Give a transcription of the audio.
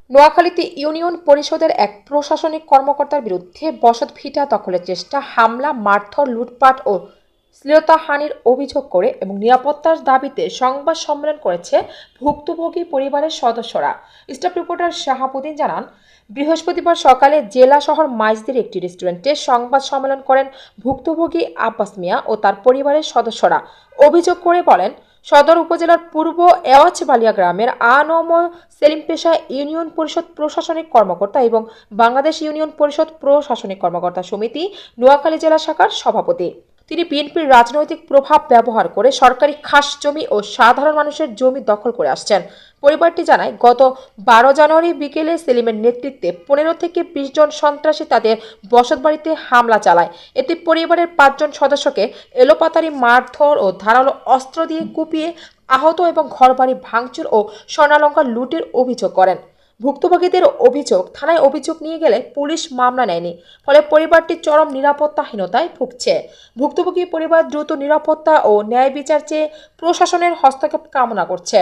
নোয়াখালীতে ইউনিয়ন পরিষদের এক প্রশাসনিক কর্মকর্তার বিরুদ্ধে বসতভিটা দখলের চেষ্টা, হামলা, মারধর, লুটপাট ও শ্লীলতাহানির অভিযোগ করে এবং নিরাপত্তার দাবিতে সংবাদ সম্মেলন করেছে ভুক্তভোগী পরিবারের সদস্যরা। স্টাফ রিপোর্টার শাহাবুদ্দিন জানান, বৃহস্পতিবার সকালে জেলা শহর মাইজদির একটি রেস্টুরেন্টে সংবাদ সম্মেলন করেন ভুক্তভোগী আব্বাস মিয়া ও তার পরিবারের সদস্যরা। অভিযোগ করে বলেন, সদর উপজেলার পূর্ব এওয়াজবালিয়া গ্রামের আনম সেলিম পেশা ইউনিয়ন পরিষদ প্রশাসনিক কর্মকর্তা এবং বাংলাদেশ ইউনিয়ন পরিষদ প্রশাসনিক কর্মকর্তা সমিতি নোয়াখালী জেলা শাখার সভাপতি। তিনি বিএনপির রাজনৈতিক প্রভাব ব্যবহার করে সরকারি খাস জমি ও সাধারণ মানুষের জমি দখল করে আসছেন। পরিবারটি জানায়, গত 12 জানুয়ারি বিকেলে সেলিমের নেতৃত্বে 15 থেকে 20 জন সন্ত্রাসী তাদের বসতবাড়িতে হামলা চালায়। এতে পরিবারের 5 জন সদস্যকে এলোপাতাড়ি মারধর ও ধারালো অস্ত্র দিয়ে কুপিয়ে আহত এবং ঘরবাড়ি ভাঙচুর ও স্বর্ণালঙ্কার লুটের অভিযোগ করেন। ভুক্তভোগীদের অভিযোগ, থানায় অভিযোগ নিয়ে গেলে পুলিশ মামলা নেয়নি, ফলে পরিবারটি চরম নিরাপত্তাহীনতায় ভুগছে। ভুক্তভোগী পরিবার দ্রুত নিরাপত্তা ও ন্যায় বিচার চেয়ে প্রশাসনের হস্তক্ষেপ কামনা করছে।